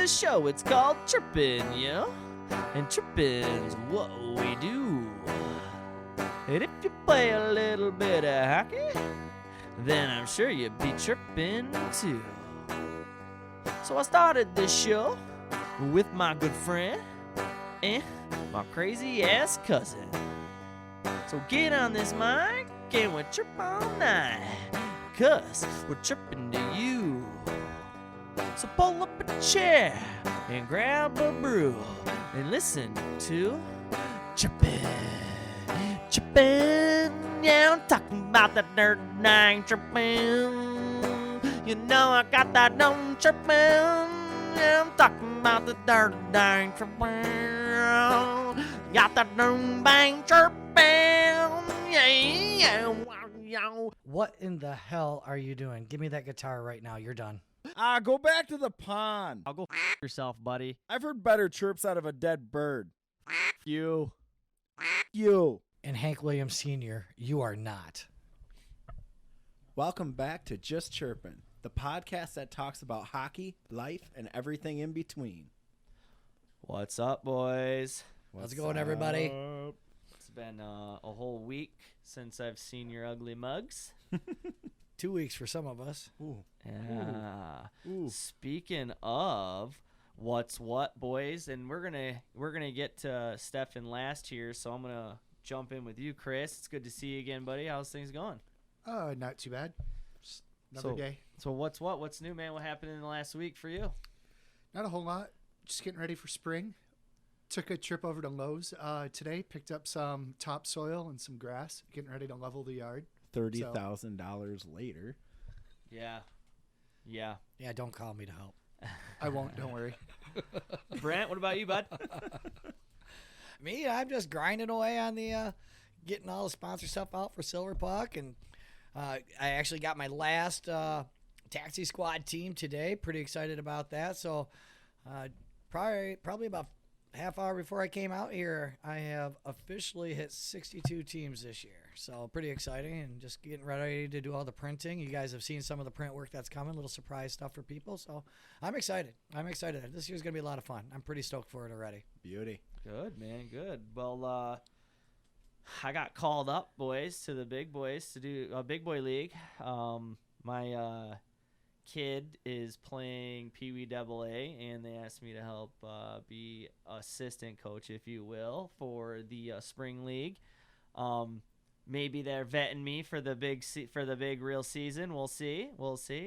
the show. It's called Chirpin', yo. And chirpin's what we do. And if you play a little bit of hockey, then I'm sure you'd be chirpin' too. So I started this show with my good friend and my crazy ass cousin. So get on this mic and we'll chirp all night, 'cause we're chirping to you. So pull up a chair and grab a brew and listen to Chirpin', Chirpin'. Yeah, I'm talking about that dirt nine chirpin'. You know I got that dumb chirpin'. Yeah, I'm talking about the dirt nine chirpin'. Got that dumb bang chirpin'. Yeah. What in the hell are you doing? Give me that guitar right now. You're done. Go back to the pond. I'll go yourself, buddy. I've heard better chirps out of a dead bird. You. You. And Hank Williams Sr., you are not. Welcome back to Just Chirpin', the podcast that talks about hockey, life, and everything in between. What's up, boys? How's it going, everybody? It's been a whole week since I've seen your ugly mugs. 2 weeks for some of us. Ooh. Yeah. Ooh. Speaking of what's what, boys, and we're gonna get to Stephan last here, so I'm gonna jump in with you, Chris. It's good to see you again, buddy. How's things going? Not too bad. Just another day. So what's what? What's new, man? What happened in the last week for you? Not a whole lot. Just getting ready for spring. Took a trip over to Lowe's today. Picked up some topsoil and some grass. Getting ready to level the yard. $30,000 later. Yeah. Yeah, don't call me to help. I won't. Don't worry. Brent, what about you, bud? Me, I'm just grinding away on the getting all the sponsor stuff out for Silver Puck, and I actually got my last taxi squad team today. Pretty excited about that. So probably about half hour before I came out here, I have officially hit 62 teams this year. So pretty exciting, and just getting ready to do all the printing. You guys have seen some of the print work that's coming, little surprise stuff for people. So I'm excited. This year's going to be a lot of fun. I'm pretty stoked for it already. Beauty. Good, man. Good. Well, I got called up, boys, to the big boys to do a big boy league. My kid is playing Pee Wee AA, and they asked me to help be assistant coach, if you will, for the spring league. Maybe they're vetting me for the big real season. We'll see.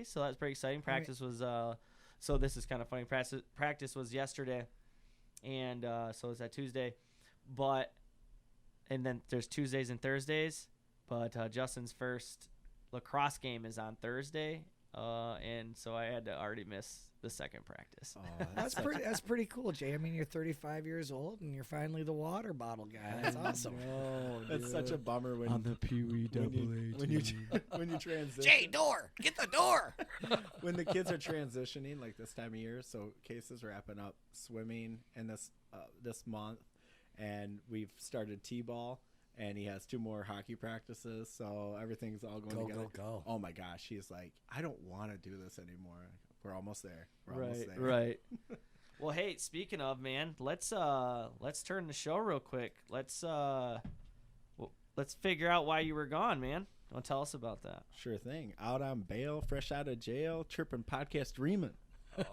So that's pretty exciting. Practice was so this is kind of funny. Practice was yesterday, and so it's that Tuesday, and then there's Tuesdays and Thursdays, but Justin's first lacrosse game is on Thursday. And so I had to already miss the second practice. Oh, That's pretty cool, Jay. I mean, you're 35 years old and you're finally the water bottle guy. That's awesome. No, that's such a bummer when on the Pee Wee when you transition. Jay, door! Get the door! When the kids are transitioning, like this time of year, so Case is wrapping up swimming in this month, and we've started t-ball. And he has 2 more hockey practices, so everything's all going together. Go. Oh, my gosh. He's like, I don't want to do this anymore. We're almost there. Right. Well, hey, speaking of, man, let's turn the show real quick. Let's figure out why you were gone, man. Want to tell us about that? Sure thing. Out on bail, fresh out of jail, chirping podcast dreaming. The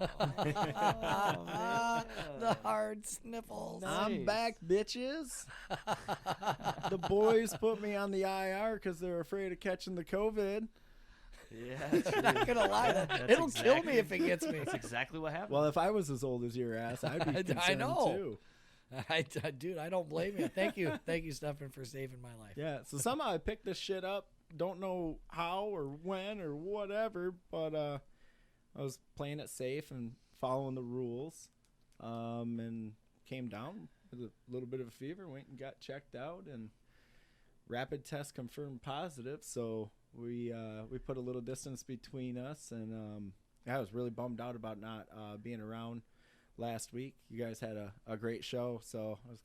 hard sniffles. Nice. I'm back, bitches. The boys put me on the IR because they're afraid of catching the COVID. Yeah, I'm not gonna lie, it'll kill me if it gets me. That's exactly what happened. Well, if I was as old as your ass, I'd be concerned I know. too. Dude, I don't blame you. Thank you, Stephan, for saving my life. Yeah, so somehow I picked this shit up. Don't know how or when or whatever, but I was playing it safe and following the rules, and came down with a little bit of a fever, went and got checked out, and rapid test confirmed positive. So we put a little distance between us, and I was really bummed out about not being around last week. You guys had a great show, so I was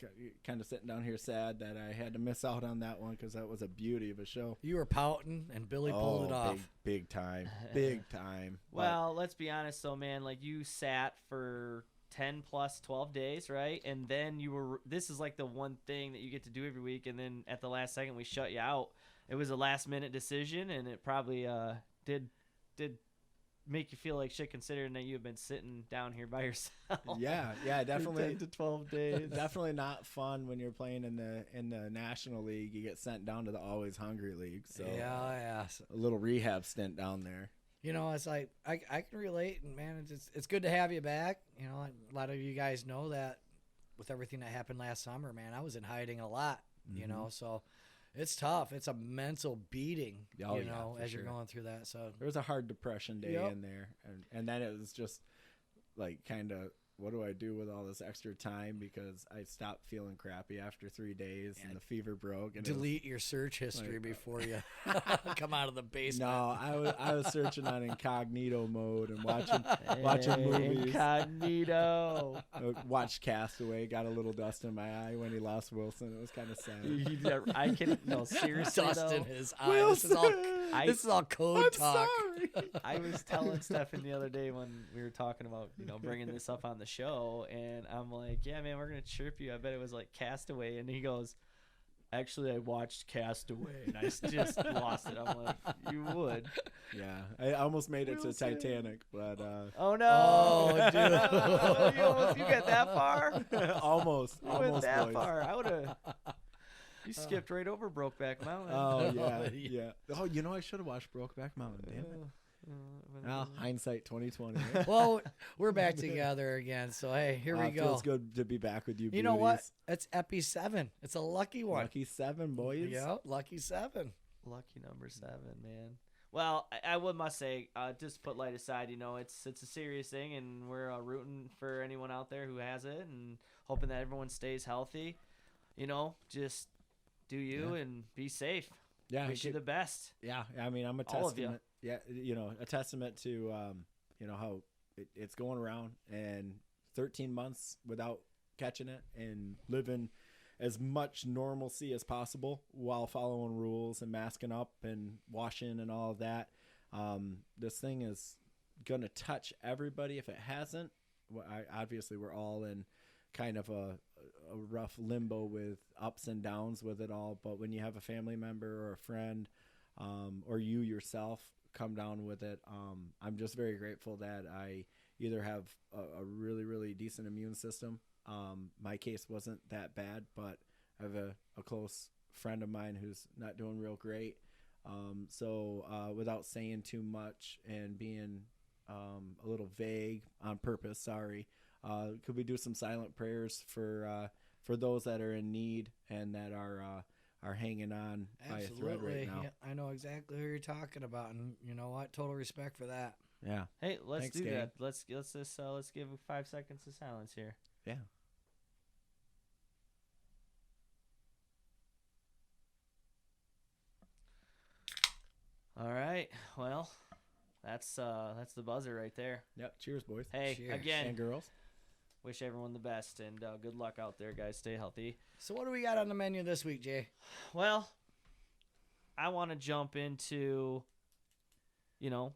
kind of sitting down here sad that I had to miss out on that one because that was a beauty of a show. You were pouting, and Billy pulled it off. Big time. Big time. Well, let's be honest though, man. Like, you sat for 10 plus 12 days, right? And then this is like the one thing that you get to do every week, and then at the last second we shut you out. It was a last minute decision, and it probably did make you feel like shit considering that you've been sitting down here by yourself. Yeah, definitely. 10 to 12 days. Definitely not fun when you're playing in the National League. You get sent down to the Always Hungry League. So yeah. A little rehab stint down there. You know, it's like I can relate, and man, it's good to have you back. You know, a lot of you guys know that with everything that happened last summer, man, I was in hiding a lot. You know, so it's tough. It's a mental beating. As you're going through that. So there was a hard depression day in there, and then it was just like kind of, what do I do with all this extra time? Because I stopped feeling crappy after 3 days, and the fever broke. And delete your search history before you come out of the basement. No, I was searching on incognito mode and watching movies. Incognito. Watched Castaway. Got a little dust in my eye when he lost Wilson. It was kind of sad. No, seriously Dust though. in his eye. This is all code I'm talk. sorry. I was telling Stephan the other day when we were talking about bringing this up on the show, and I'm like, yeah, man, we're gonna chirp you. I bet it was like Castaway, and he goes, actually, I watched Castaway, and I just lost it. I'm like, you would. Yeah, I almost made it to Titanic, but oh no, dude. you got that far? almost Went that boys. far. I would have. You skipped right over Brokeback Mountain. Oh yeah. Oh, I should have watched Brokeback Mountain. Damn it. Well, hindsight 2020. Right? Well, we're back together again. So hey, here we go. Feels good to be back with you. You know what? It's eppy 7. It's a lucky one. Lucky 7, boys. Yeah, lucky 7. Lucky number 7, man. Well, I must say, just put light aside, it's a serious thing, and we're rooting for anyone out there who has it, and hoping that everyone stays healthy. Just do you and be safe. Yeah, wish you the best. Yeah, I mean, I'm a All of you. testament. Yeah, a testament to how it's going around, and 13 months without catching it and living as much normalcy as possible while following rules and masking up and washing and all of that. This thing is gonna touch everybody if it hasn't. Obviously, we're all in kind of a rough limbo with ups and downs with it all, but when you have a family member or a friend or you yourself come down with it, I'm just very grateful that I either have a really, really decent immune system. My case wasn't that bad, but I have a close friend of mine who's not doing real great. So without saying too much and being a little vague on purpose, sorry, could we do some silent prayers for those that are in need and that are hanging on by a thread right now? Yeah, I know exactly who you're talking about, and you know what? Total respect for that. Yeah. Hey, let's Thanks, do gang. that. Let's give 5 seconds of silence here. Yeah. All right. Well, that's the buzzer right there. Yep. Cheers, boys. Hey, Cheers. again, And girls. wish everyone the best, and good luck out there, guys. Stay healthy. So what do we got on the menu this week, Jay? Well, I want to jump into,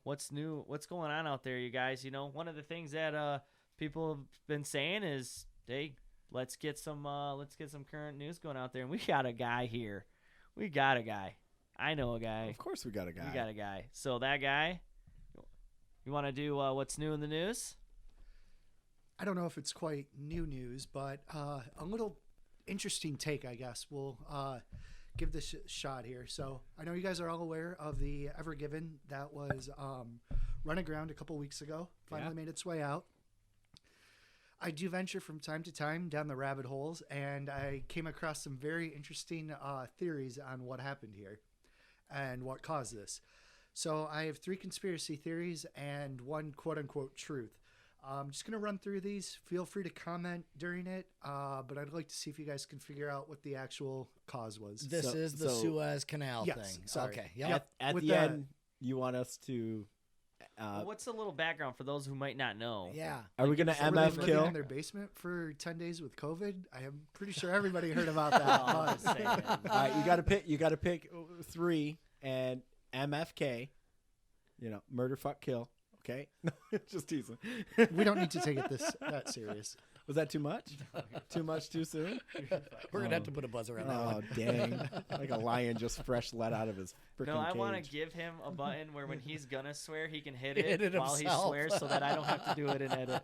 what's new, what's going on out there, you guys. One of the things that people have been saying is, hey, let's get some current news going out there, and we got a guy here. I know a guy. Of course we got a guy. We got a guy. So that guy, you want to do what's new in the news? I don't know if it's quite new news, but a little interesting take, I guess. We'll give this a shot here. So I know you guys are all aware of the I.VII that was run aground a couple weeks ago. Finally made its way out. I do venture from time to time down the rabbit holes, and I came across some very interesting theories on what happened here and what caused this. So I have 3 conspiracy theories and 1 quote-unquote truth. I'm just going to run through these. Feel free to comment during it, but I'd like to see if you guys can figure out what the actual cause was. This is the Suez Canal Yes, thing. sorry. Okay. At Yep. the With end, you want us to Well, what's a little background for those who might not know? Yeah. Are we gonna Were they MF living kill? in their basement for 10 days with COVID? I am pretty sure everybody heard about that. Oh, I'm but- just saying. All right, you got to pick 3 and MFK. You know, murder, fuck, kill. Okay, no, just teasing. we don't need to take it that serious. Was that too much? Too much too soon? We're going to have to put a buzzer on that Oh one. dang! Like a lion just fresh let out of his freaking No, I want cage. to give him a button where when he's gonna swear, he can hit Hit it it while he himself. swears, so that I don't have to do it in edit.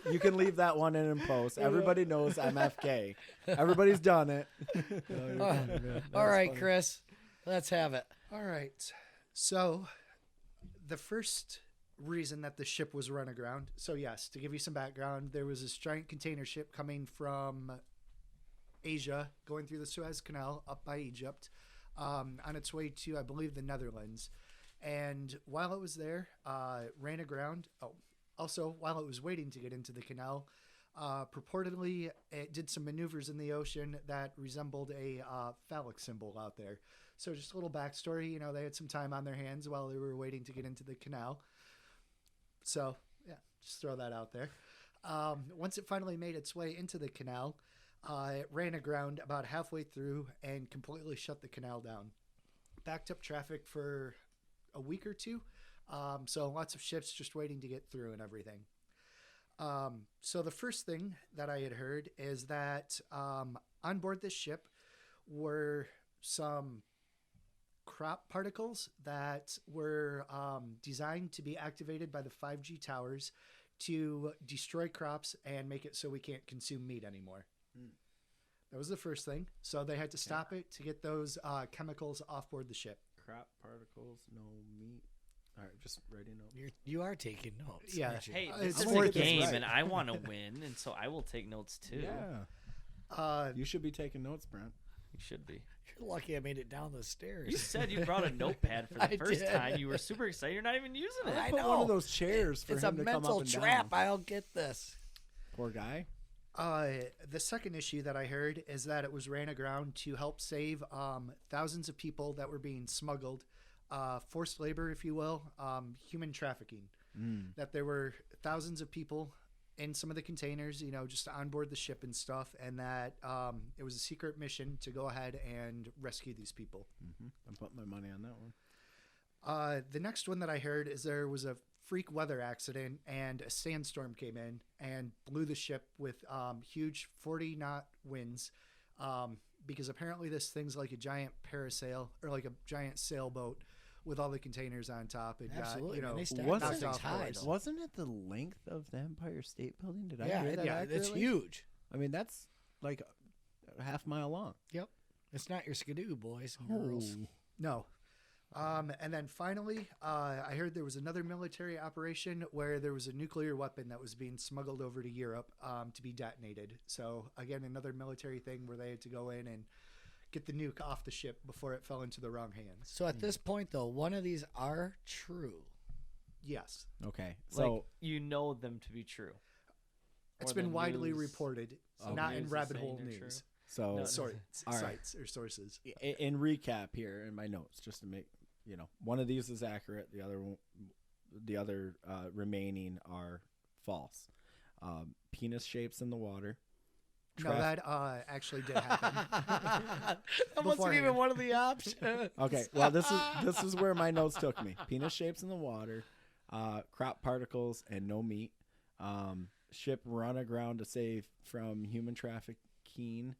You can leave that one in post. Everybody knows MFK. Everybody's done it. All right, Chris. Let's have it. All right. So, the first reason that the ship was run aground. So, yes, to give you some background, there was this giant container ship coming from Asia, going through the Suez Canal up by Egypt, on its way to, I believe, the Netherlands. And while it was there, it ran aground. Oh, also, while it was waiting to get into the canal, purportedly it did some maneuvers in the ocean that resembled a phallic symbol out there. So just a little backstory, you know, they had some time on their hands while they were waiting to get into the canal. So, yeah, just throw that out there. Once it finally made its way into the canal, it ran aground about halfway through and completely shut the canal down. Backed up traffic for a week or two. So lots of ships just waiting to get through and everything. So the first thing that I had heard is that on board this ship were some crop particles that were designed to be activated by the 5G towers to destroy crops and make it so we can't consume meat anymore. That was the first thing. So they had to stop it to get those chemicals off board the ship. Crop particles, no meat. All right, just writing notes. You are taking notes. Yeah. aren't you? Hey, It's this is more a than this, game, right. and I want to win, and so I will take notes too. Yeah, you should be taking notes, Brent. You should be. You're lucky I made it down the stairs. You said you brought a notepad for the I first did. time. You were super excited. You're not even using it. I Put one know. of those chairs for It's him a to come mental up and trap. down. I don't get this. Poor guy. The second issue that I heard is that it was ran aground to help save thousands of people that were being smuggled, forced labor, if you will, human trafficking. That there were thousands of people in some of the containers, you know, just on board the ship and stuff, and that it was a secret mission to go ahead and rescue these people. I'm putting my money on that one. The next one that I heard is there was a freak weather accident and a sandstorm came in and blew the ship with huge 40-knot winds because apparently this thing's like a giant parasail or like a giant sailboat with all the containers on top. It Absolutely, got, man. you They know, stacked those knocked things off high, course. though. Wasn't it the length of the Empire State Building? Did I Yeah, hear that yeah, accurately? it's huge. I mean, that's like a half mile long. Yep. It's not your skidoo, boys and girls. No. And then finally, I heard there was another military operation where there was a nuclear weapon that was being smuggled over to Europe to be detonated. So again, another military thing where they had to go in and get the nuke off the ship before it fell into the wrong hands. So at this point, though, one of these are true. Yes. Okay, So so you know them to be true. It's Or been the widely news- reported, Oh, not news in is rabbit saying hole they're true? news. so No, Sorry, All right. sites or sources. in recap here in my notes, just to make one of these is accurate, the other remaining are false. Penis shapes in the water. No, that actually did happen. That wasn't Beforehand. even one of the options. Okay, well this is where my notes took me. Penis shapes in the water, crop particles, and no meat. Ship run aground to save from human trafficking,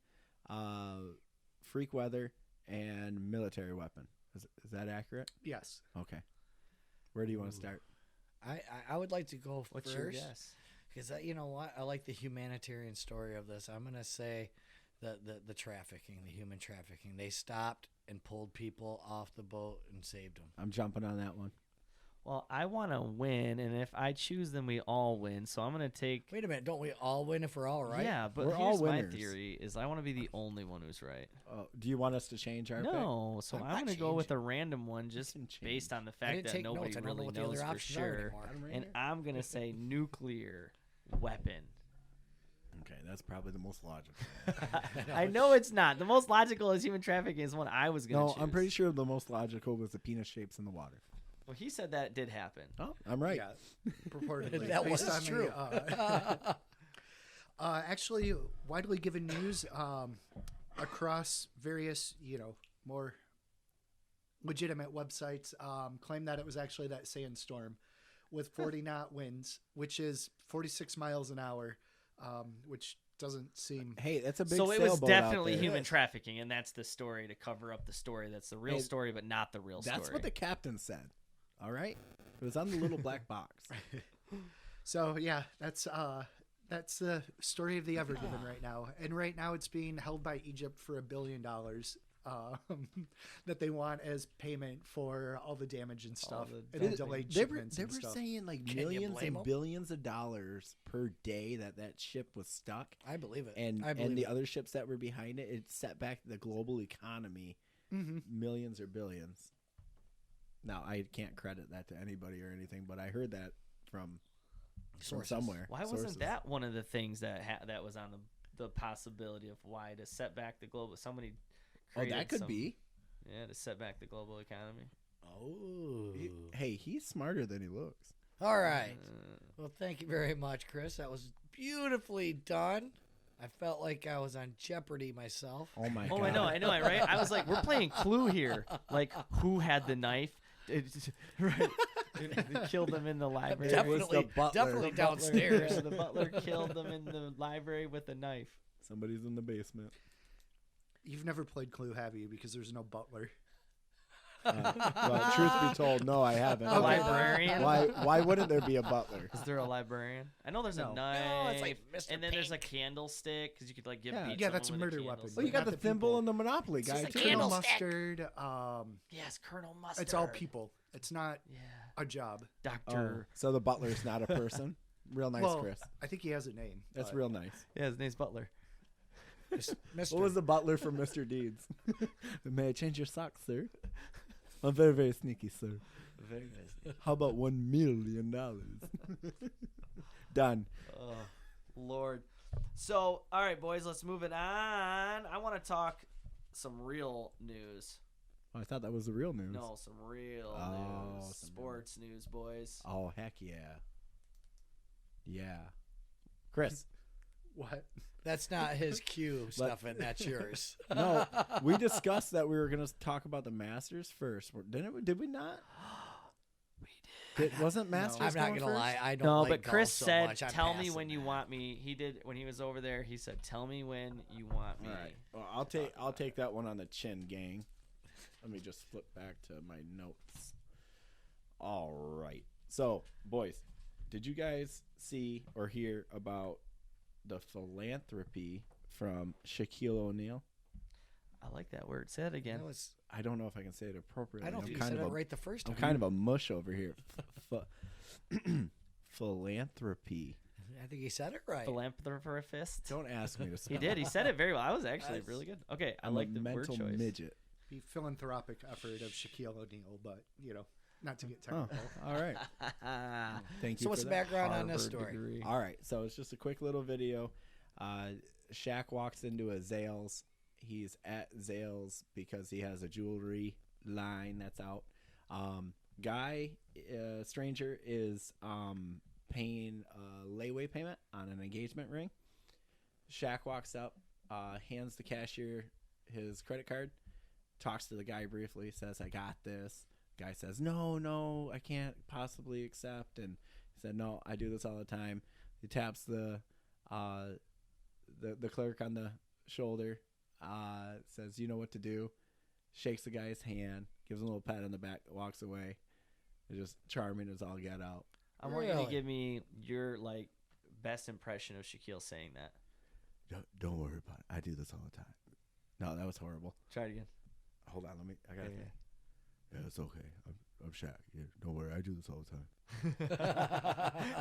freak weather, and military weapon. Is that accurate? Yes. Okay. Where do you want to start? I would like to go What's first. your guess? Because you know what, I like the humanitarian story of this. I'm gonna say the trafficking, the human trafficking. They stopped and pulled people off the boat and saved them. I'm jumping on that one. Well, I want to win, and if I choose, then we all win. So I'm going to take. Wait a minute, don't we all win if we're all right? Yeah, but We're all here's my winners. theory: is I want to be the only one who's right. Do you want us to change our pick? No, so I'm I'm not going to go with changing. a random one, just can change. based on the I fact didn't that take nobody notes. I don't know really what the knows other for options are sure. anymore. And I'm going to say nuclear weapon. Okay, that's probably the most logical. I know it's not. The most logical is human trafficking is one I was going to No, choose. I'm pretty sure the most logical was the penis shapes in the water. Well, he said that did happen. Oh, I'm right. Yeah, purportedly. That based was on true. Actually, widely given news across various, more legitimate websites claim that it was actually that sandstorm with 40 knot winds, which is 46 miles an hour, which doesn't seem. Hey, that's a big So it was sailboat out definitely there. human trafficking, and that's the story to cover up the story. That's the real Hey, story, but not the real story. That's what the captain said. All right, it was on the little black box. So yeah, that's the story of the Ever Given right now, and right now it's being held by Egypt for $1 billion that they want as payment for all the damage and stuff, and the delayed shipments. They and were stuff. saying like Can you millions blame and 'em? billions of dollars per day that ship was stuck, I believe it. and I believe the it. other ships that were behind it, it set back the global economy millions or billions. Now I can't credit that to anybody or anything, but I heard that from Sources. somewhere. Why wasn't Sources. that one of the things that that was on the possibility of why to set back the global? Somebody Oh, created that could some- be. Yeah, to set back the global economy. Oh. Hey, he's smarter than he looks. All right. Well, thank you very much, Chris. That was beautifully done. I felt like I was on Jeopardy myself. Oh my Oh, god! I know, right? I was like, we're playing Clue here. Like, who had the knife? Right. They killed them in the library. Definitely, butler. definitely The downstairs. Yeah, the butler killed them in the library with a knife. Somebody's in the basement. You've never played Clue, have you? Because there's no butler. Well, truth be told, no, I haven't. A librarian? Why wouldn't there be a butler? Is there a librarian? I know there's No. a knife. No, it's like Mr. And then there's a Pink. candlestick because you could like give Yeah. beat Yeah, that's someone a with murder candlestick. Well, you got Not the the thimble people. and the Monopoly guy just a too. candle. Colonel Candlestick. Mustard. Yes, Colonel Mustard. It's all people. It's not Yeah. a job. Oh, Doctor. so the butler's not a person. Real nice, well, Chris. I think he has a name. That's but- real nice. Yeah, his name's Butler. Mr. What was the butler from Mr. Deeds? May I change your socks, sir? I'm very, very sneaky, sir. Very nice. How about $1 million? Done. Oh, Lord. So, all right, boys, let's move it on. I want to talk some real news. Oh, I thought that was the real news. No, some real Oh, news. some Sports news, boys. Oh, heck yeah. Yeah. Chris. What? That's not his cue, Stephan. That's yours. No, we discussed that we were going to talk about the Masters first. Did we not? We did. Wasn't Masters I'm not going gonna first? lie. I don't No, like but golf Chris so said, much. I'm "Tell me passing when you that. want me." He did when he was over there. He said, "Tell me when you want me." All right. Well, I'll take that one on the chin, gang. Let me just flip back to my notes. All right. So, boys, did you guys see or hear about the philanthropy from Shaquille O'Neal? I like that word. Say it again. That was- I don't know if I can say it appropriately. I don't I'm think you kind said of it a- right the first I'm time. kind of a mush over here. Philanthropy. I think he said it right. Philanthropist. Don't ask me to He spell. did. He said it very well. I was actually Nice. really good. Okay, I I'm like a the word mental choice. midget. The philanthropic effort of Shaquille O'Neal, but not to get Oh, technical. all right. Thank you. So what's for the that. background on this Harvard story? degree. All right, so it's just a quick little video. Shaq walks into a Zales. He's at Zales because he has a jewelry line that's out. Stranger is paying a layaway payment on an engagement ring. Shaq walks up, hands the cashier his credit card, talks to the guy briefly, says, "I got this." Guy says, no, I can't possibly accept. And he said, "No, I do this all the time." He taps the clerk on the shoulder, says, "You know what to do." Shakes the guy's hand, gives him a little pat on the back, walks away. It's just charming as all get out. I want you to Really? give me your best impression of Shaquille saying that. Don't worry about it. I do this all the time. No, that was horrible. Try it again. Hold on, I got it. Okay. Yeah, it's okay. I'm Shaq. Yeah, don't worry. I do this all the time.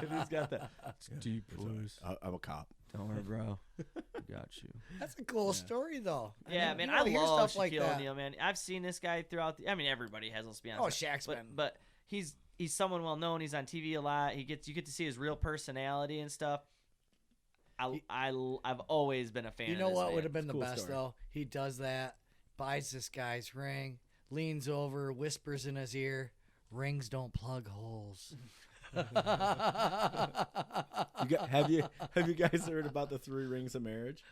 If he's got that. Yeah, Deep it's all right. voice. I'm a cop. Don't worry, bro. Got you. That's a cool story, though. Yeah, mean, man, you I don't hear love stuff like Shaquille that. O'Neal, man. I've seen this guy throughout the. I mean, everybody has. Let's be honest. Oh, Shaq's been. But he's someone well known. He's on TV a lot. You get to see his real personality and stuff. I've always been a fan. You of know this what man. would have been the Cool best story. though? He does that, buys this guy's ring, leans over, whispers in his ear, Rings don't plug holes. Have you guys heard about the 3 rings of marriage?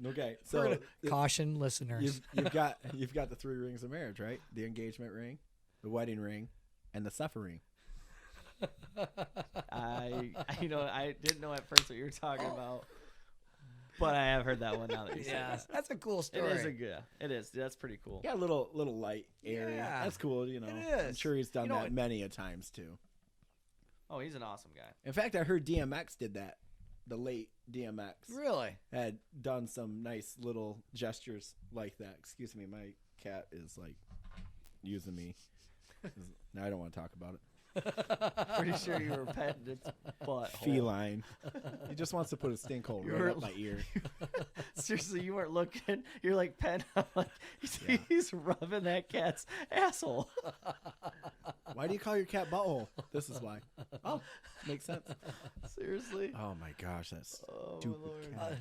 Okay, so Caution, listeners. you've got the 3 rings of marriage, right? The engagement ring, the wedding ring, and the suffering. I didn't know at first what you were talking about, but I have heard that one now that you say Yeah, that. that's a cool It story. is it is. That's pretty cool. Yeah, a little light area. Yeah. That's cool, you know. It I'm is. sure he's done You know that what- many a times too. Oh, he's an awesome guy. In fact, I heard DMX did that. The late DMX Really? had done some nice little gestures like that. Excuse me, my cat is like using me. Now I don't want to talk about it. Pretty sure you were petting its butt. Feline. He just wants to put a stink hole right up my ear. Seriously, you weren't looking. You're like petting. Like he's rubbing that cat's asshole. Why do you call your cat butthole? This is why. Oh, makes sense. Seriously. Oh my gosh, that's Oh, stupid my Lord. cat.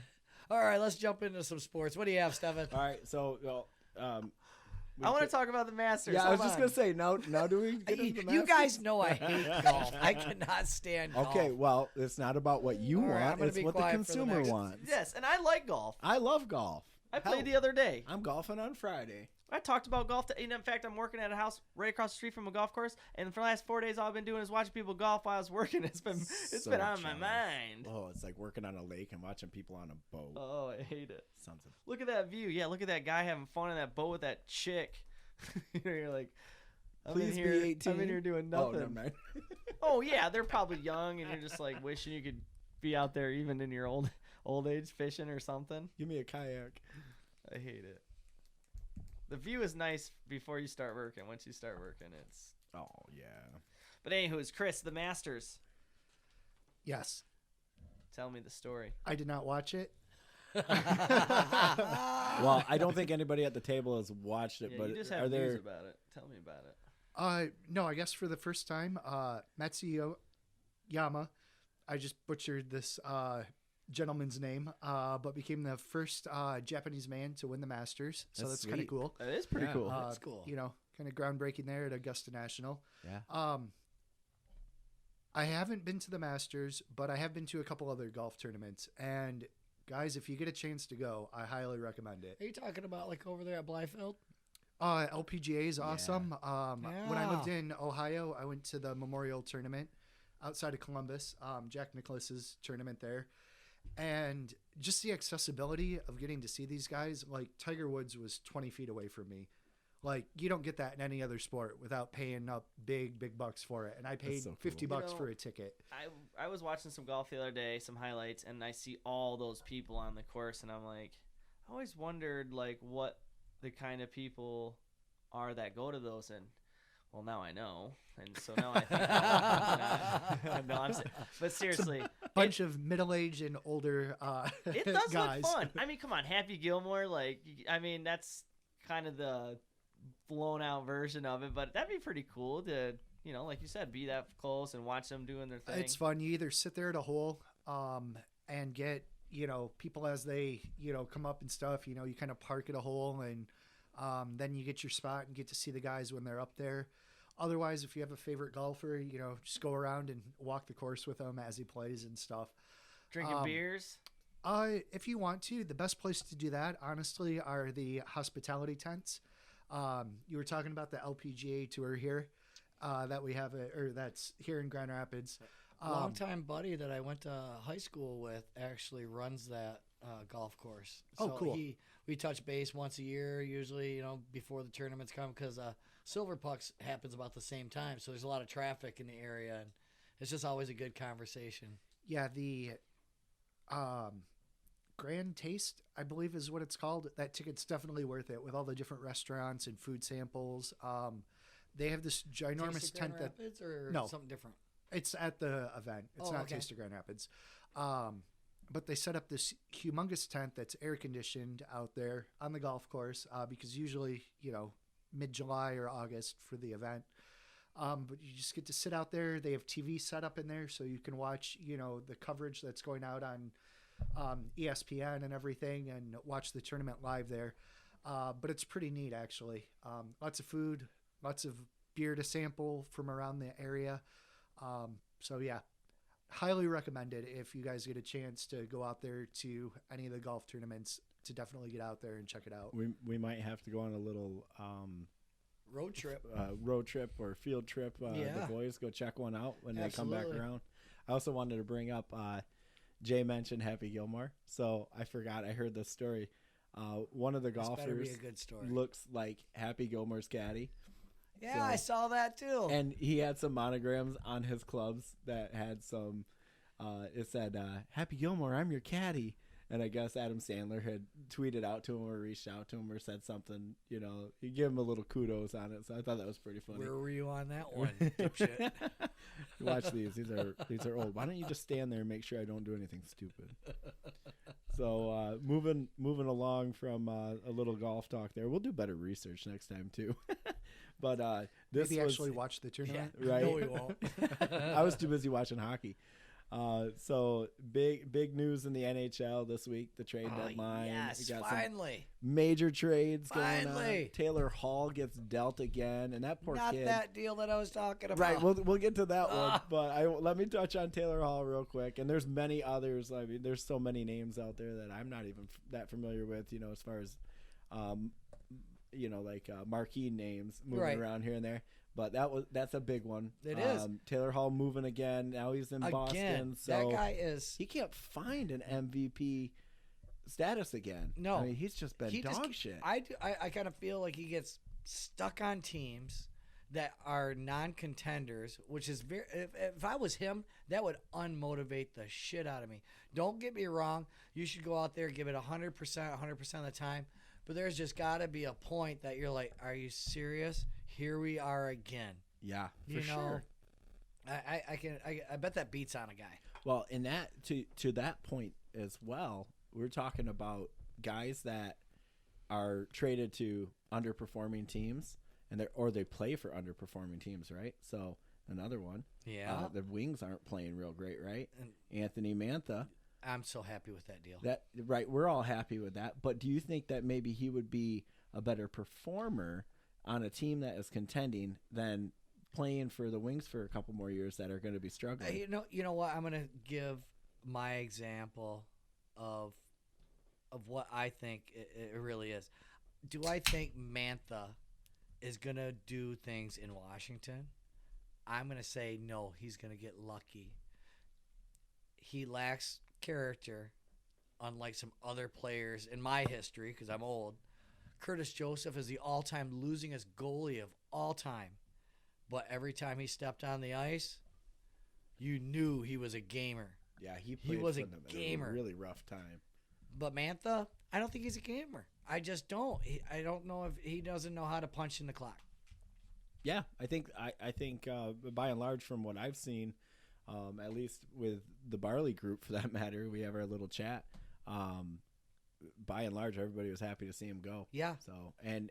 All right, let's jump into some sports. What do you have, Stephan? All right, so I want to talk about the Masters. Yeah, I Hold was just on. gonna say now do we get into the You Masters? guys know I hate golf. I cannot stand golf. Okay, well, it's not about what you All right, I'm want. gonna It's be what the quiet for the consumer next- wants. Yes, and I like golf. I love golf. I played Hell, the other day. I'm golfing on Friday. I talked about golf. In fact, I'm working at a house right across the street from a golf course, and for the last 4 days, all I've been doing is watching people golf while I was working. It's been So been on my jealous. mind. Oh, it's like working on a lake and watching people on a boat. Oh, I hate it. Something. Look at that view. Yeah, look at that guy having fun in that boat with that chick. You're like, I'm in Please here. be 18. I'm in here doing Oh, nothing. never mind. Oh yeah, they're probably young, and you're just like wishing you could be out there even in your old age fishing or something. Give me a kayak. I hate it. The view is nice before you start working. Once you start working, it's. Oh yeah. But anywho's Chris, the Masters. Yes, Tell me the story. I did not watch it. Well, I don't think anybody at the table has watched it, Yeah, but you just are have there? news about it. Tell me about it. No, I guess for the first time, Matsuyama, I just butchered this gentleman's name, but became the first Japanese man to win the Masters. So That's that's kind of sweet. cool. That is pretty Yeah. cool. That's cool. You know, kind of groundbreaking there at Augusta National. Yeah. I haven't been to the Masters, but I have been to a couple other golf tournaments. And guys, if you get a chance to go, I highly recommend it. Are you talking about like over there at Blythefield? LPGA is awesome. When I lived Yeah. in Ohio, I went to the Memorial Tournament outside of Columbus, Jack Nicklaus's tournament there. And just the accessibility of getting to see these guys, like Tiger Woods was 20 feet away from me. Like, you don't get that in any other sport without paying up big bucks for it. And I paid so cool. 50 You bucks know, for a ticket. I was watching some golf the other day, some highlights, and I see all those people on the course, and I'm like, I always wondered like what the kind of people are that go to those, and well, now I know, and so now I think, no, but seriously, Bunch of middle-aged and older it does guys. look fun. I mean, come on, Happy Gilmore, like, I mean, that's kind of the blown out version of it, but that'd be pretty cool to, you know, like you said, be that close and watch them doing their thing. It's fun. You either sit there at a hole and get, you know, people as they, you know, come up and stuff. You know, you kind of park at a hole and then you get your spot and get to see the guys when they're up there. Otherwise, if you have a favorite golfer, you know, just go around and walk the course with him as he plays and stuff. Drinking beers. If you want to, the best place to do that, honestly, are the hospitality tents. You were talking about the LPGA tour here that we have, or that's here in Grand Rapids. Longtime buddy that I went to high school with actually runs that golf course. Oh, So cool. We touch base once a year, usually, you know, before the tournaments come, because Silver Pucks happens about the same time. So there's a lot of traffic in the area, and it's just always a good conversation. Yeah, the Grand Taste, I believe is what it's called. That ticket's definitely worth it with all the different restaurants and food samples. They have this ginormous Taste of Grand tent that Rapids or No. something different? it's at the event. It's Oh, not okay. Taste of Grand Rapids. But they set up this humongous tent that's air conditioned out there on the golf course because usually, you know, mid-July or August for the event. But you just get to sit out there. They have TV set up in there so you can watch, you know, the coverage that's going out on ESPN and everything and watch the tournament live there. But it's pretty neat, actually. Lots of food, lots of beer to sample from around the area. So yeah, highly recommended if you guys get a chance to go out there to any of the golf tournaments, to definitely get out there and check it out. We might have to go on a little road trip. Road trip or field trip. The boys go check one out when they come back around. I also wanted to bring up, Jay mentioned Happy Gilmore, so I forgot. I heard this story. One of the golfers be a good story. looks like Happy Gilmore's caddy. Yeah, I saw that too. And he had some monograms on his clubs that had some, it said, Happy Gilmore, I'm your caddy. And I guess Adam Sandler had tweeted out to him or reached out to him or said something, you know, he gave him a little kudos on it. So I thought that was pretty funny. Where were you on that one, dipshit? Watch these. These are old. Why don't you just stand there and make sure I don't do anything stupid? So moving along from a little golf talk there. We'll do better research next time too. But this Maybe was, actually watch the tournament. Yeah, right? No, we won't. I was too busy watching hockey. So big news in the NHL this week. The trade deadline. Yes, We got finally. some major trades going on. Finally. Taylor Hall gets dealt again, and that poor Not kid. that deal that I was talking about. Right, we'll get to that one, but let me touch on Taylor Hall real quick. And there's many others. I mean, there's so many names out there that I'm not even that familiar with. You know, as far as, like marquee names moving around here and there. But that's a big one. It is. Taylor Hall moving again. Now he's in Boston. So that guy is. he can't find an MVP status again. No, I mean he's just been dog shit. I kind of feel like he gets stuck on teams that are non-contenders, which is very. If I was him, that would unmotivate the shit out of me. Don't get me wrong. You should go out there, give it 100%, 100% of the time. But there's just got to be a point that you're like, are you serious? Here we are again. Yeah, You for know, sure. I bet that beats on a guy. Well, in that to that point as well, we're talking about guys that are traded to underperforming teams, and they play for underperforming teams, right? So another one. Yeah. The Wings aren't playing real great, right? And Anthony Mantha. I'm so happy with that deal. That right, we're all happy with that. But do you think that maybe he would be a better performer on a team that is contending than playing for the Wings for a couple more years that are going to be struggling? You know what? I'm going to give my example of what I think it really is. Do I think Mantha is going to do things in Washington? I'm going to say no, he's going to get lucky. He lacks character, unlike some other players in my history, because I'm old. Curtis Joseph is the all-time losingest goalie of all time. But every time he stepped on the ice, you knew he was a gamer. Yeah, he was for a them at gamer. a really rough time. But Mantha, I don't think he's a gamer. I just don't. I don't know if he doesn't know how to punch in the clock. Yeah, I think by and large, from what I've seen, at least with the Barley group for that matter, we have our little chat. By and large, everybody was happy to see him go. Yeah. So, and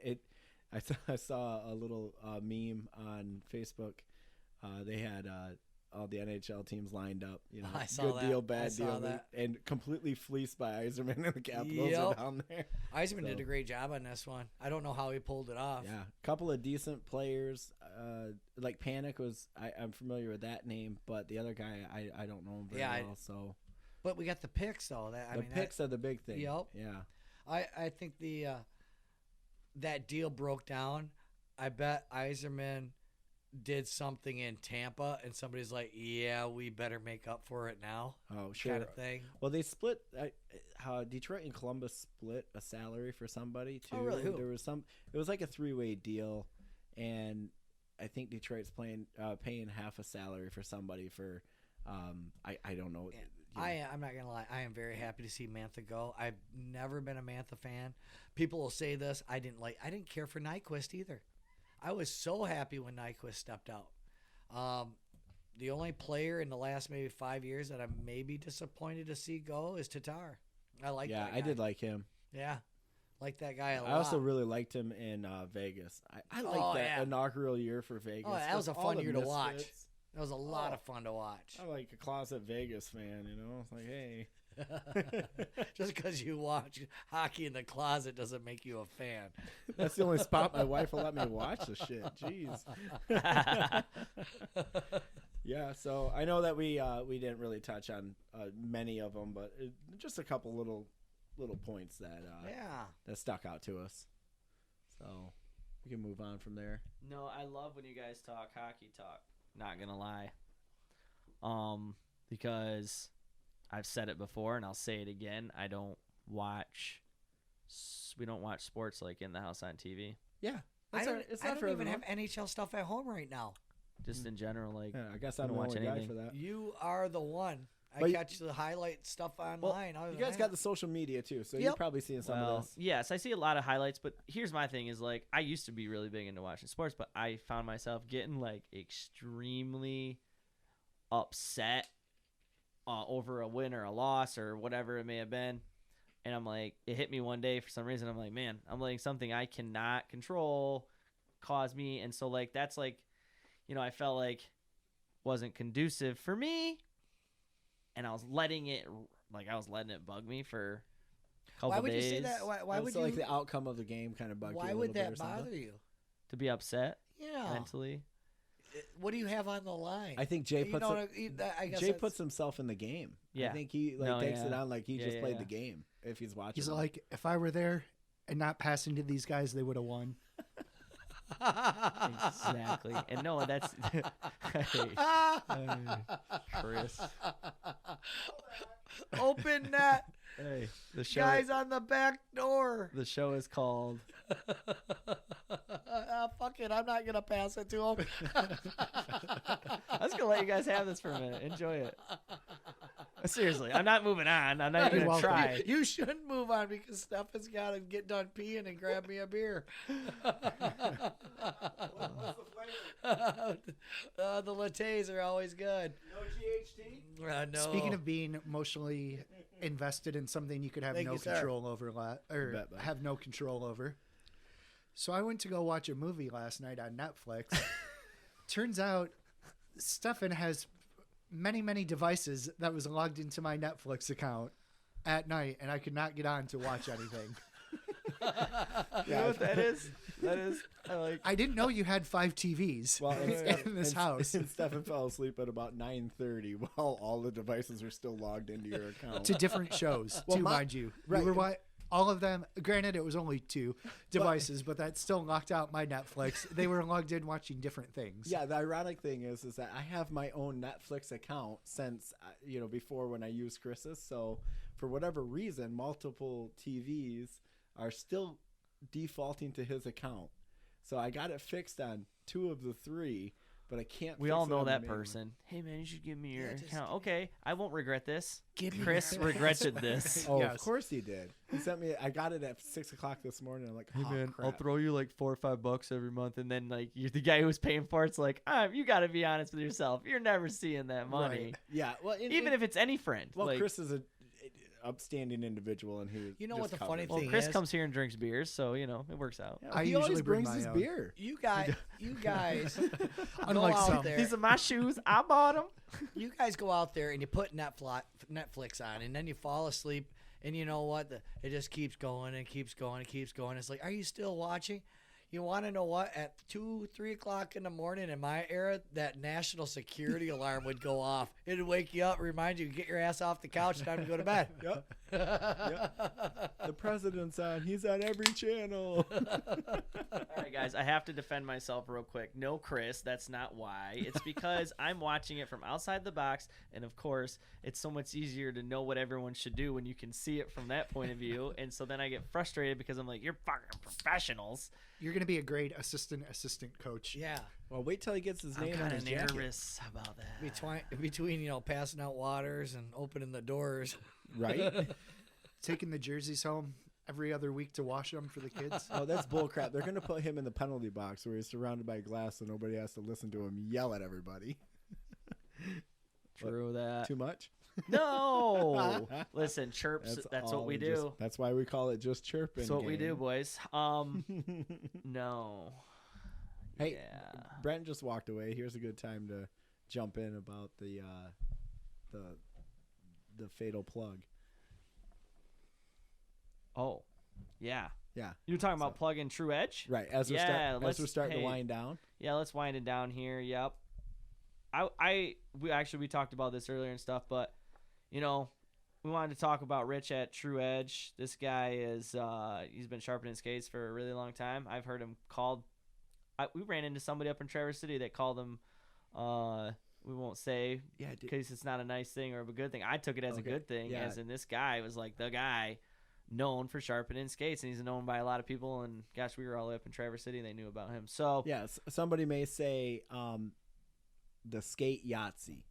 I saw a little meme on Facebook. They had all the NHL teams lined up. You know, I saw good that. deal, bad I saw deal, that. and completely fleeced by I.VII and the Capitals are down there. I.VII did a great job on this one. I don't know how he pulled it off. Yeah, a couple of decent players. Like Panic was, I'm familiar with that name, but the other guy, I don't know him very well. So, but we got the picks though. Picks are the big thing. Yep. Yeah. I think that deal broke down. I bet I.VII did something in Tampa, and somebody's like, "Yeah, we better make up for it now." Oh, sure. Kind of thing. Well, they split. How Detroit and Columbus split a salary for somebody too. Oh, really? Who? There was some. It was like a three-way deal, and I think Detroit's paying half a salary for somebody for. I don't know. Yeah. You know. I'm not gonna lie. I am very happy to see Mantha go. I've never been a Mantha fan. People will say this. I didn't care for Nyquist either. I was so happy when Nyquist stepped out. The only player in the last maybe 5 years that I'm maybe disappointed to see go is Tatar. I like that guy. I did like him. Yeah, like that guy a lot. I also really liked him in Vegas. I liked that inaugural year for Vegas. Oh, that was a All fun the year to watch. misfits. That was a lot of fun to watch. I'm like a closet Vegas fan, you know. It's like, hey, Just because you watch hockey in the closet doesn't make you a fan. That's the only spot my wife will let me watch the shit. Jeez. Yeah, so I know that we didn't really touch on many of them, but just a couple little points that that stuck out to us. So we can move on from there. No, I love when you guys talk hockey talk. Not gonna lie. Because I've said it before and I'll say it again. We don't watch sports like in the house on TV. Yeah, I don't even have NHL stuff at home right now. Just in general, like I guess I don't watch anything for that. You are the one. But catch the highlight stuff online. You guys got the social media too, so you're probably seeing some of this. Yes, I see a lot of highlights, but here's my thing is like I used to be really big into watching sports, but I found myself getting like extremely upset over a win or a loss or whatever it may have been. And I'm like, it hit me one day for some reason. I'm like, man, I'm letting something I cannot control cause me. And so like, that's like, I felt like wasn't conducive for me. And I was letting it bug me for a couple days. Why would you say that? Why would you like the outcome of the game kind of bug you? Why would that bother you? To be upset? Yeah. Mentally. What do you have on the line? I think Jay puts himself in the game. Yeah. I think he takes it on like he just played the game if he's watching. He's like, if I were there and not passing to these guys, they would have won. Exactly. And no, that's Chris. Open that. Hey, the show guys on the back door. The show is called fuck it, I'm not gonna pass it to him. I was gonna let you guys have this for a minute. Enjoy it. Seriously, I'm not moving on. I'm not even gonna try. You shouldn't move on because Stephan's got to get done peeing and grab me a beer. The lattes are always good. No GHT? No. Speaking of being emotionally invested in something you could have no control over, have no control over. So I went to go watch a movie last night on Netflix. Turns out Stephan has many devices that was logged into my Netflix account at night, and I could not get on to watch anything. You know what that is? That is, I didn't know you had 5 TVs in this house. And Stephan fell asleep at about 9:30 while all the devices are still logged into your account. To different shows, mind you. Right. All of them, granted, it was only 2 devices, but that still locked out my Netflix. They were logged in watching different things. Yeah, the ironic thing is that I have my own Netflix account since, before when I used Chris's. So for whatever reason, multiple TVs are still defaulting to his account. So I got it fixed on 2 of the 3. But I can't. We all know that person. Hey man, you should give me your account. Okay, I won't regret this. Chris regretted this. Oh, yes. Of course he did. He sent me. I got it at 6:00 this morning. I'm like, hey man, crap. I'll throw you like $4 or $5 every month, and then like you're the guy who was paying for it's like, you got to be honest with yourself. You're never seeing that money. Right. Yeah. Well, even if it's any friend. Well, like, Chris is a upstanding individual, and he. What the funny well, thing Chris is? comes here and drinks beers, so it works out. Yeah, he always brings his beer. You guys, unlike go out some. there. These are my shoes. I bought them. You guys go out there and you put Netflix on, and then you fall asleep, and you know what? It just keeps going and keeps going and keeps going. It's like, are you still watching? You want to know what? At 2, 3 o'clock in the morning in my era, that national security alarm would go off. It'd wake you up, remind you, get your ass off the couch, time to go to bed. Yep. The president's on. He's on every channel. All right, guys, I have to defend myself real quick. No, Chris, that's not why. It's because I'm watching it from outside the box, and of course, it's so much easier to know what everyone should do when you can see it from that point of view. And so then I get frustrated because I'm like, you're fucking professionals. You're going to be a great assistant coach. Yeah. Well, wait till he gets his name on his jacket. I'm kind of nervous about that. Between passing out waters and opening the doors. Right? Taking the jerseys home every other week to wash them for the kids. Oh, that's bullcrap. They're going to put him in the penalty box where he's surrounded by glass so nobody has to listen to him yell at everybody. True that. Too much? No. Listen, chirps, that's what we do. That's why we call it just chirping. That's what we do, boys. No. Hey, Brent just walked away. Here's a good time to jump in about the fatal plug. Oh, yeah. Yeah. You were talking about So- plug-in True Edge? Right. As we're, Yeah, we're starting hey, to wind down. Yeah, let's wind it down here. Yep. We talked about this earlier and stuff, but you know, we wanted to talk about Rich at True Edge. This guy is he's been sharpening skates for a really long time. I've heard him called. We ran into somebody up in Traverse City that called him. We won't say because it's not a nice thing or a good thing. I took it as a good thing, Yeah. as in this guy was like the guy known for sharpening skates, and he's known by a lot of people. And gosh, we were all the way up in Traverse City, and they knew about him. So Yes. Somebody may say the skate Yahtzee,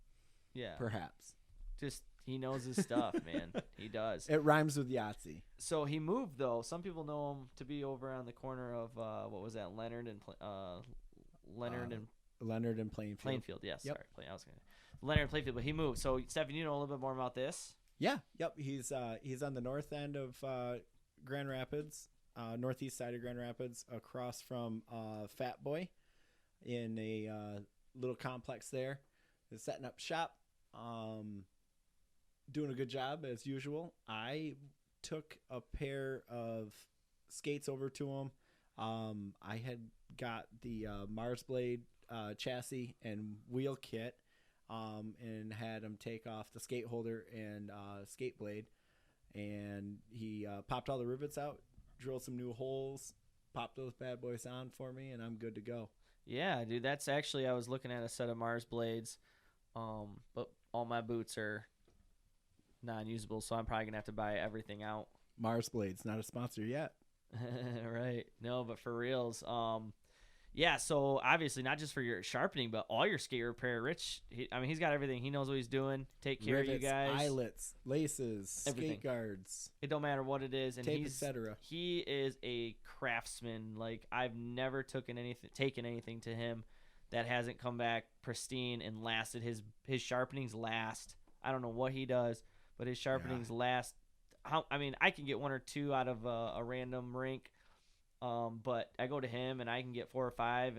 yeah, perhaps. just he knows his stuff, man. He does. It rhymes with Yahtzee. So he moved though. Some people know him to be over on the corner of what was that, Leonard and Leonard and Plainfield. Plainfield. Yes, Yep. sorry, I was gonna Leonard and Plainfield, but he moved. So Stephan, you know a little bit more about this? Yeah. Yep. He's on the north end of Grand Rapids, northeast side of Grand Rapids, across from Fat Boy, in a little complex there. He's setting up shop, doing a good job as usual. I took a pair of skates over to him. I had got the Mars Blade chassis and wheel kit, and had him take off the skate holder and skate blade, and he popped all the rivets out, drilled some new holes, popped those bad boys on for me, and I'm good to go. Yeah, dude. That's actually, I was looking at a set of Mars blades, but all my boots are non-usable, so I'm probably gonna have to buy everything out. Mars Blades, not a sponsor yet. Right. No, but for reals. Yeah, so obviously not just for your sharpening, but all your skate repair. Rich, he's got everything. He knows what he's doing. Take care Rivets, of you guys. eyelets, laces, Everything. skate guards, It don't matter what it is, and tape, etc. he is a craftsman. Like, I've never taken anything to him that hasn't come back pristine and lasted. His sharpenings last. I don't know what he does, but his sharpenings last. I can get one or two out of a random rink, but I go to him and I can get 4 or 5,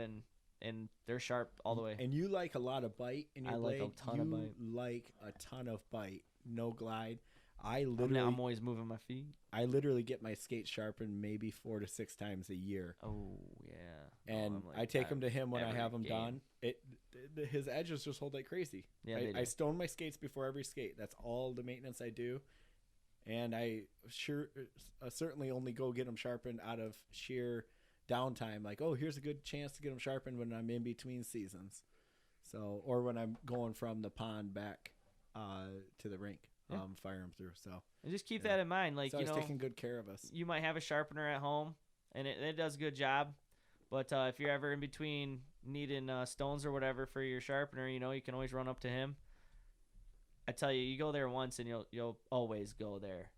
and they're sharp all the way. And you like a lot of bite in your blade. I like a ton of bite. You like a ton of bite, no glide. I'm always moving my feet. I literally get my skate sharpened maybe 4 to 6 times a year. Oh yeah. And I'm like, I take them to him when I every have them game. done. His edges just hold like crazy. Yeah, they do. I stone my skates before every skate. That's all the maintenance I do. And I certainly only go get them sharpened out of sheer downtime. Like, oh, here's a good chance to get them sharpened when I'm in between seasons. So, or when I'm going from the pond back to the rink, fire them through. So, and just keep that in mind. Like, so he's taking good care of us. You might have a sharpener at home, and it does a good job. But if you're ever in between needing stones or whatever for your sharpener, you can always run up to him. I tell you, you go there once and you'll always go there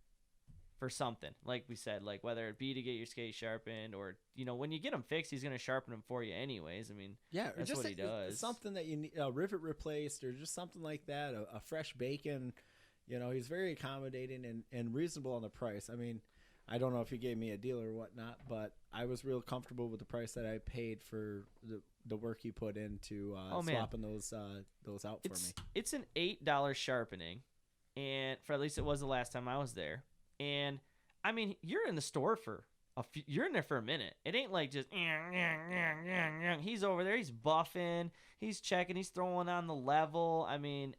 for something. Like we said, like whether it be to get your skate sharpened or, when you get them fixed, he's going to sharpen them for you anyways. Yeah, that's just what he does. Something that you need, a rivet replaced or just something like that, a fresh bacon. He's very accommodating and reasonable on the price. I don't know if he gave me a deal or whatnot, but I was real comfortable with the price that I paid for the work he put into swapping those out for me. It's an $8 sharpening, and for at least it was the last time I was there. And you're in the store for you're in there for a minute. It ain't like just he's over there, he's buffing, he's checking, he's throwing on the level.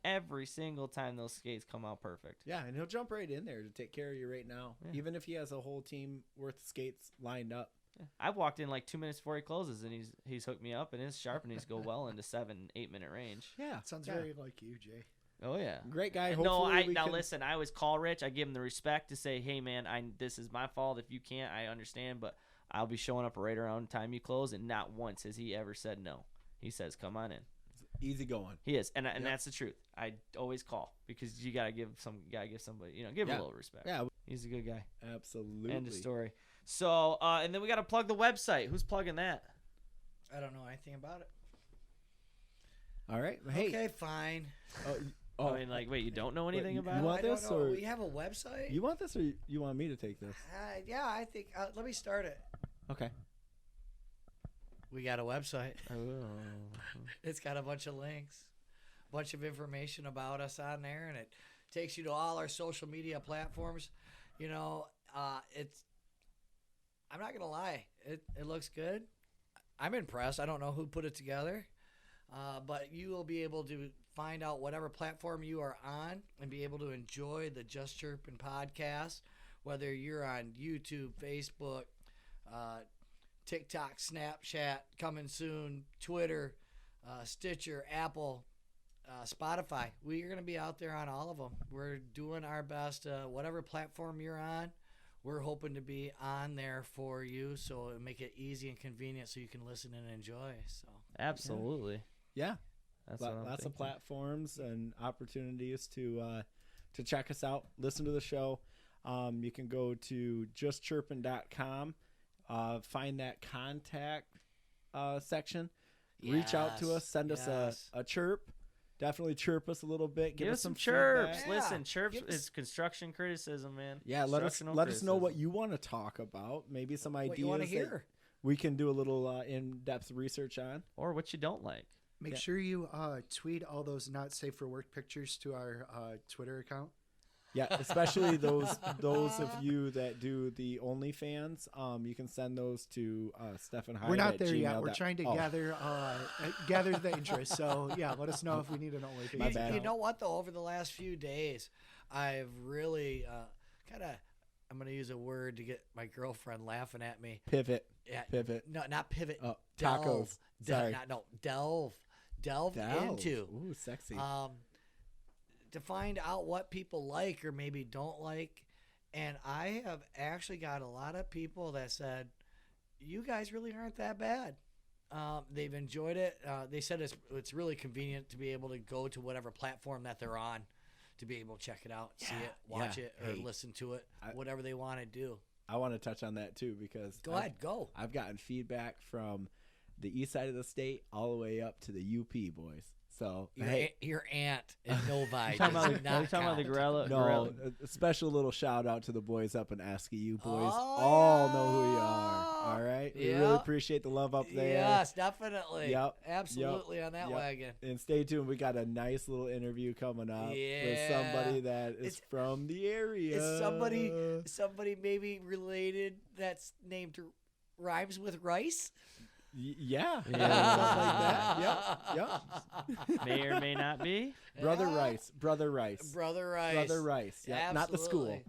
Every single time those skates come out perfect. Yeah, and he'll jump right in there to take care of you right now, even if he has a whole team worth of skates lined up. Yeah. I've walked in like 2 minutes before he closes, and he's hooked me up, and his sharpenings go well into 7-8 minute range. Yeah, Sounds very like you, Jay. Oh yeah, great guy. Listen, I always call Rich. I give him the respect to say, hey man, this is my fault. If you can't, I understand, but I'll be showing up right around the time you close, and not once has he ever said no. He says, come on in. Easy going. He is, and that's the truth. I always call because you gotta give somebody, give him a little respect. Yeah, he's a good guy. Absolutely. End of story. So, and then we gotta plug the website. Who's plugging that? I don't know anything about it. All right. Hey. Okay, fine. Wait, you don't know anything about you it? want I this, don't know. or We have a website? you want this, or you want me to take this? Yeah, I think. Let me start it. Okay. We got a website. Oh. It's got a bunch of links, a bunch of information about us on there, and it takes you to all our social media platforms. I'm not gonna lie, it looks good. I'm impressed. I don't know who put it together, but you will be able to find out whatever platform you are on and be able to enjoy the Just Chirpin podcast, whether you're on YouTube, Facebook, TikTok, Snapchat, coming soon, Twitter, Stitcher, Apple, Spotify. We are going to be out there on all of them. We're doing our best. Whatever platform you're on, we're hoping to be on there for you, so it'll make it easy and convenient so you can listen and enjoy. So Absolutely. Yeah. That's what I'm Lots of thinking. platforms and opportunities to check us out, listen to the show. You can go to justchirpin.com, find that contact section, reach out to us, send us a chirp. Definitely chirp us a little bit. Give us some feedback. chirps. Yeah. Listen, chirps Give us- is construction criticism, man. Yeah, let us Constructional know criticism. what you want to talk about. Maybe some ideas what you want to that hear. we can do a little in-depth research on. Or what you don't like. Make sure you tweet all those not safe for work pictures to our Twitter account. Yeah, especially those of you that do the OnlyFans. You can send those to Stephan Hyde. We're not at there yet. gmail We're dot- trying to Oh, gather the interest. So yeah, let us know if we need an OnlyFans. My bad. You know what, though? Over the last few days, I've really kind of, I'm going to use a word to get my girlfriend laughing at me. Pivot. Yeah, Pivot. No, not pivot. Oh, delve. tacos. Sorry. Delve into. Ooh, sexy. To find out what people like or maybe don't like. And I have actually got a lot of people that said, you guys really aren't that bad. They've enjoyed it. They said it's really convenient to be able to go to whatever platform that they're on to be able to check it out, see it, watch it, or Hey, listen to it, whatever they want to do. I want to touch on that too because Go ahead, go. I've gotten feedback from the east side of the state all the way up to the UP boys. So Your aunt in Novi You talking does about the, not you talking about the count. gorilla? no, a special little shout out to the boys up in Askew. You boys Oh, all know who you are. All right, we really Yeah. appreciate the love up there. Yes, definitely. Yep, Absolutely on that yep. wagon. And stay tuned. We got a nice little interview coming up with Yeah. somebody that is It's- from the area. Is somebody maybe related that's named rhymes with rice? Yeah. Yeah. Something like that. Yep. May or may not be. Brother Yeah. Rice. Brother Rice. Brother Rice. Brother Rice. Yep. Not the school.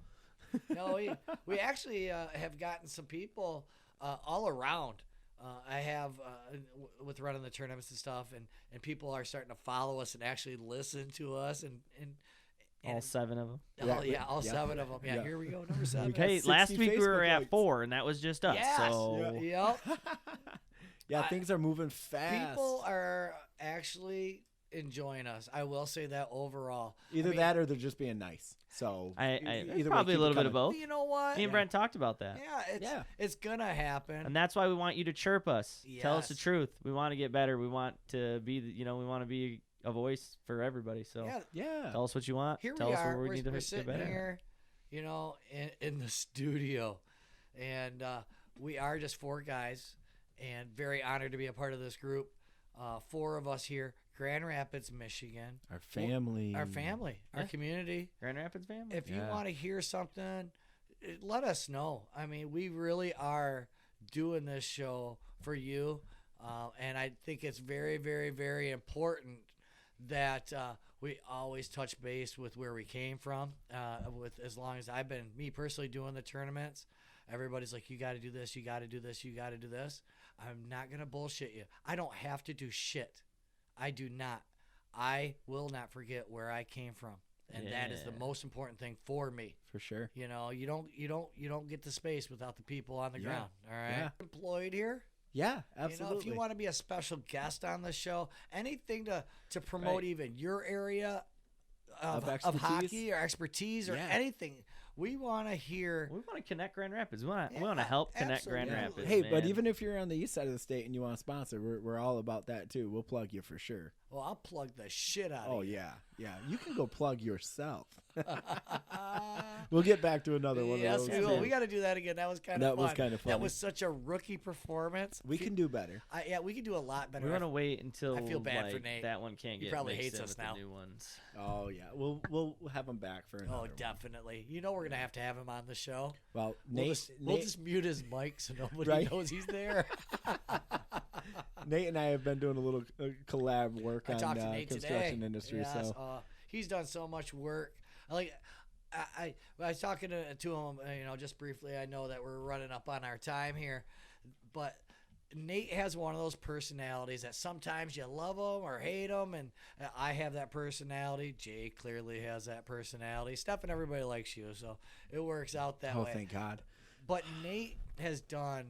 Absolutely. No, we actually have gotten some people all around. I have with running the tournaments and stuff, and people are starting to follow us and actually listen to us, and All 7 of them. all Yeah. 7 of them. Yeah, Yeah. here we go, number 7. got Hey, 60 last week we were Facebook at likes. 4, and that was just us. Yes. So Yep. Yeah, things are moving fast. People are actually enjoying us. I will say that overall. Either I mean, that or they're just being nice. So it's either probably way, a keep little it bit coming. of both. You know what? Me and Brent talked about that. Yeah, it's gonna happen. And that's why we want you to chirp us. Tell us the Yes. truth. We want to get better. We want to be, we want to be a voice for everybody. So yeah, Yeah. tell us what you want. here Tell we us are. where we We're, need to we're get sitting better. here, in the studio, and we are just 4 guys, and very honored to be a part of this group. 4 of us here, Grand Rapids, Michigan. Our family. Our family, our Yeah. community. Grand Rapids family. If you Yeah. want to hear something, let us know. I mean, we really are doing this show for you, and I think it's very, very, very important that we always touch base with where we came from. With as long as I've been me personally doing the tournaments, everybody's like, you got to do this, you got to do this, you got to do this. I'm not gonna bullshit you. I don't have to do shit. I do not. I will not forget where I came from, and that is the Yeah. most important thing for me. For sure. You don't get the space without the people on the Yeah. ground. All right, Yeah. employed here. Yeah, absolutely. If you want to be a special guest on the show, anything to promote even your area of expertise? hockey or expertise or Yeah. anything, we want to hear. We want to connect Grand Rapids. We want to Yeah, help connect Grand absolutely. Rapids. Hey, but man. even if you're on the east side of the state and you want to sponsor, we're all about that too. We'll plug you for sure. Well, I'll plug the shit out Oh of you. yeah. You can go plug yourself. We'll get back to another one. Yes, of we those. will. We got to do that again. That was kind of That fun. was kinda That funny. was such a rookie performance. We can do better. Yeah, we can do a lot better. We're gonna wait until I feel bad for like, Nate. that one can't He get probably mixed hates in us with now. the new ones. Oh yeah, we'll have him back for another Oh, one. definitely. You know we're gonna have him on the show. Well, We'll Nate, just mute his mic so nobody Right. knows he's there. Nate and I have been doing a little collab work I on talked to Nate construction today. industry. Yes, So he's done so much work. I was talking to him, just briefly. I know that we're running up on our time here, but Nate has one of those personalities that sometimes you love him or hate him, and I have that personality. Jay clearly has that personality. Stephan, everybody likes you, so it works out that way. thank God. But Nate has done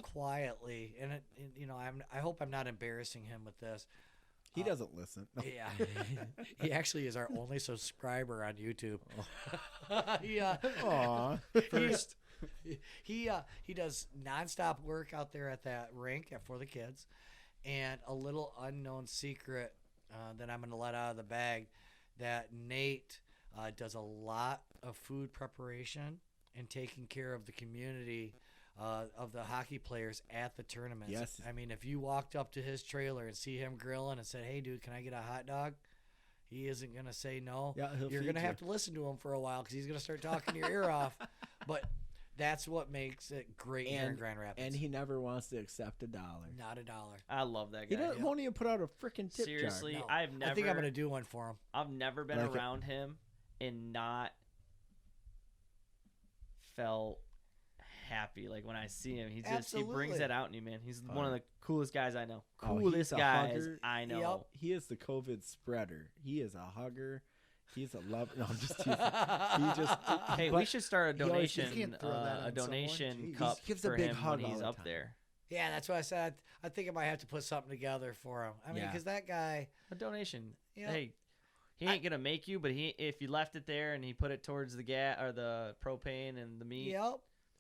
quietly, and I hope I'm not embarrassing him with this. He doesn't listen. No. Yeah, he actually is our only subscriber on YouTube. Aw. First. He does nonstop work out there at that rink for the kids, and a little unknown secret that I'm going to let out of the bag, that Nate does a lot of food preparation and taking care of the community of the hockey players at the tournaments. Yes. I mean, if you walked up to his trailer and see him grilling and said, "Hey, dude, can I get a hot dog?" He isn't going to say no. Yeah, he'll You're feed going to you. have to listen to him for a while because he's going to start talking your ear off. But that's what makes it great here in Grand Rapids. And he never wants to accept $1. Not $1. I love that He guy. won't even put out a freaking tip Seriously, jar. No. I've never. I think I'm going to do one for him. I've never been Like it. around him and not felt happy. Like when I see him, he brings Absolutely. that out in you, man. He's one of the coolest guys I know. Oh, he's Coolest a guys hugger. I know. Yep. He is the COVID spreader. He is a hugger. He's a lover. No, I'm just teasing. He just. Hey, but we should start a he always- donation, you can't throw that on a someone. donation Jeez. cup He gives a for big him hug when all he's the up time. there. Yeah, that's what I said. I think I might have to put something together for him. I mean, Yeah. because that guy, A donation. you know, Hey, he ain't gonna make you, but if you left it there and he put it towards the gas or the propane and the meat. yep.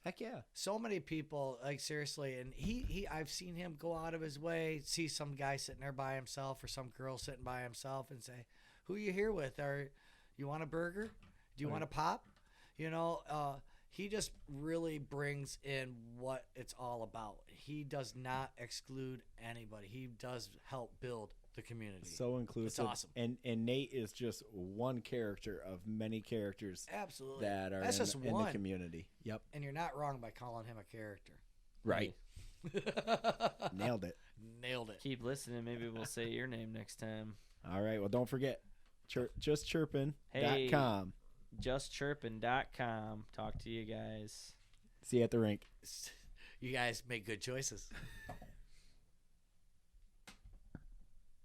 Heck yeah. So many people, like seriously, and I've seen him go out of his way, see some guy sitting there by himself or some girl sitting by himself and say, "Who you here with? Or you want a burger? Do you want a pop?" He just really brings in what it's all about. He does not exclude anybody. He does help build the community. So inclusive. It's awesome. And Nate is just one character of many characters Absolutely. that are That's just in the one. community. Yep. And you're not wrong by calling him a character. Right. Nailed it. Nailed it. Keep listening. Maybe we'll say your name next time. All right. Well, don't forget, justchirpin.com. Hey. JustChirpin.com. Talk to you guys. See you at the rink. You guys make good choices.